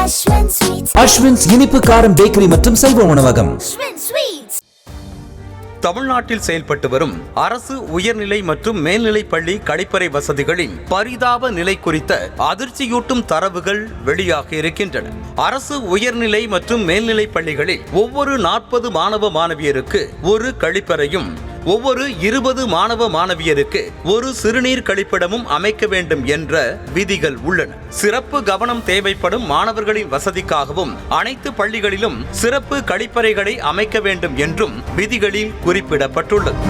அஸ்வின்ஸ் இனிப்பு காரம் பேக்கரி மற்றும் செல்வ உணவகம். தமிழ்நாட்டில் செயல்பட்டு வரும் அரசு உயர்நிலை மற்றும் மேல்நிலை பள்ளி கழிப்பறை வசதிகளின் பரிதாப நிலை குறித்த அதிர்ச்சியூட்டும் தரவுகள் வெளியாக இருக்கின்றன. அரசு உயர்நிலை மற்றும் மேல்நிலை பள்ளிகளில் ஒவ்வொரு 40 மாணவ மாணவியருக்கு ஒரு கழிப்பறையும் ஒவ்வொரு 20 மாணவ மாணவியருக்கு ஒரு சிறுநீர் கழிப்பிடமும் அமைக்க வேண்டும் என்ற விதிகள் உள்ளன. சிறப்பு கவனம் தேவைப்படும் மாணவர்களின் வசதிக்காகவும் அனைத்து பள்ளிகளிலும் சிறப்பு கழிப்பறைகளை அமைக்க வேண்டும் என்றும் விதிகளில் குறிப்பிடப்பட்டுள்ளது.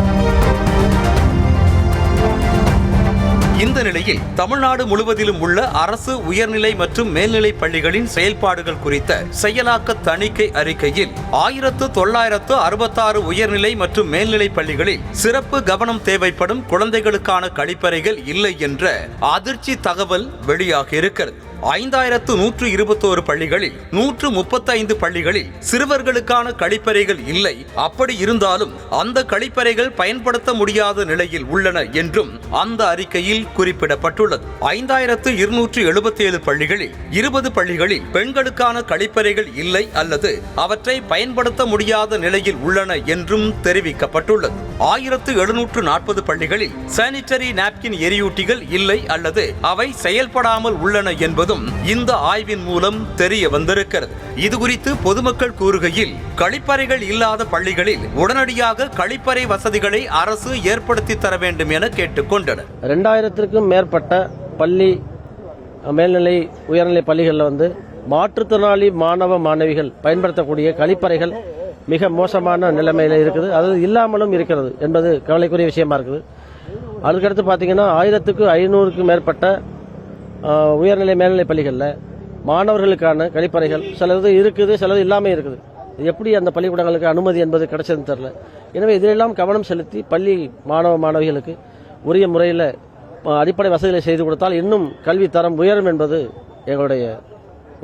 இந்த நிலையில் தமிழ்நாடு முழுவதிலும் உள்ள அரசு உயர்நிலை மற்றும் மேல்நிலை பள்ளிகளின் செயல்பாடுகள் குறித்த செயலாக்க தணிக்கை அறிக்கையில் 1966 உயர்நிலை மற்றும் மேல்நிலை பள்ளிகளில் சிறப்பு கவனம் தேவைப்படும் குழந்தைகளுக்கான கழிப்பறைகள் இல்லை என்ற அதிர்ச்சி தகவல் வெளியாக இருக்கிறது. 5121 பள்ளிகளில் 135 பள்ளிகளில் சிறுவர்களுக்கான கழிப்பறைகள் இல்லை. அப்படி இருந்தாலும் அந்த கழிப்பறைகள் பயன்படுத்த முடியாத நிலையில் உள்ளன என்றும் அந்த அறிக்கையில் குறிப்பிடப்பட்டுள்ளது. 5277 பள்ளிகளில் 20 பள்ளிகளில் பெண்களுக்கான கழிப்பறைகள் இல்லை அல்லது அவற்றை பயன்படுத்த முடியாத நிலையில் உள்ளன என்றும் தெரிவிக்கப்பட்டுள்ளது. 1740 பள்ளிகளில் சானிட்டரி நாப்கின் எரியூட்டிகள் இல்லை அல்லது அவை செயல்படாமல் உள்ளன என்பது இந்த ஆய்வின் மூலம் தெரிய வந்திருக்கிறது. இதுகுறித்து பொதுமக்கள் கூறுகையில் கழிப்பறைகள் இல்லாத பள்ளிகளில் உடனடியாக கழிப்பறை வசதிகளை அரசு ஏற்படுத்தி தர வேண்டும் என கேட்டுக்கொண்டனர். 2000க்கும் மேற்பட்ட பள்ளி மேல்நிலை உயர்நிலை பள்ளிகளில் மாற்றுத்திறனாளி மாணவ மாணவிகள் பயன்படுத்தக்கூடிய கழிப்பறைகள் மிக மோசமான நிலைமையில் இருக்குது. அது இல்லாமலும் இருக்கிறது என்பது கவலைக்குரிய விஷயமா இருக்குது. அதுக்கடுத்து பார்த்தீங்கன்னா 1500க்கும் மேற்பட்ட உயர்நிலை மேல்நிலை பள்ளிகளில் மாணவர்களுக்கான கழிப்பறைகள் சிலது இருக்குது, சிலது இல்லாமல் இருக்குது. எப்படி அந்த பள்ளிக்கூடங்களுக்கு அனுமதி என்பது கிடைச்சதுன்னு தெரியல. எனவே இதிலெல்லாம் கவனம் செலுத்தி பள்ளி மாணவ மாணவிகளுக்கு உரிய முறையில் அடிப்படை வசதிகளை செய்து கொடுத்தால் இன்னும் கல்வி தரம் உயரும் என்பது எங்களுடைய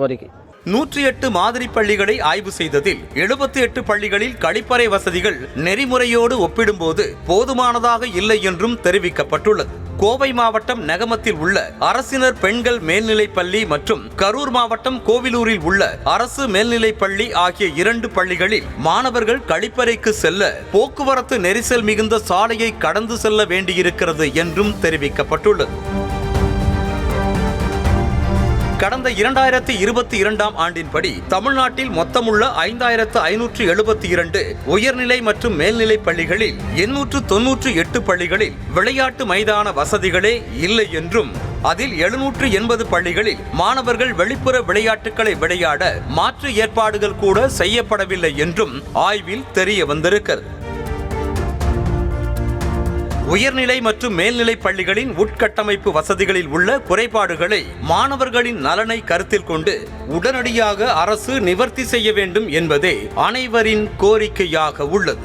கோரிக்கை. 108 மாதிரி பள்ளிகளை ஆய்வு செய்ததில் 78 பள்ளிகளில் கழிப்பறை வசதிகள் நெறிமுறையோடு ஒப்பிடும்போது போதுமானதாக இல்லை என்றும் தெரிவிக்கப்பட்டுள்ளது. கோவை மாவட்டம் நெகமத்தில் உள்ள அரசினர் பெண்கள் மேல்நிலை பள்ளி மற்றும் கரூர் மாவட்டம் கோவிலூரில் உள்ள அரசு மேல்நிலை பள்ளி ஆகிய 2 பள்ளிகளில் மாணவர்கள் கழிப்பறைக்கு செல்ல போக்குவரத்து நெரிசல் மிகுந்த சாலையை கடந்து செல்ல வேண்டியிருக்கிறது என்றும் தெரிவிக்கப்பட்டுள்ளது. கடந்த 2022ஆம் ஆண்டின்படி தமிழ்நாட்டில் மொத்தமுள்ள 5572 உயர்நிலை மற்றும் மேல்நிலை பள்ளிகளில் 898 பள்ளிகளில் விளையாட்டு மைதான வசதிகளே இல்லை என்றும் அதில் 780 பள்ளிகளில் மாணவர்கள் வெளிப்புற விளையாட்டுகளை விளையாட மாற்று ஏற்பாடுகள் கூட செய்யப்படவில்லை என்றும் ஆய்வில் தெரிய வந்திருக்கிறது. உயர்நிலை மற்றும் மேல்நிலை பள்ளிகளின் உட்கட்டமைப்பு வசதிகளில் உள்ள குறைபாடுகளை மாணவர்களின் நலனை கருத்தில் கொண்டு உடனடியாக அரசு நிவர்த்தி செய்ய வேண்டும் என்பதே அனைவரின் கோரிக்கையாக உள்ளது.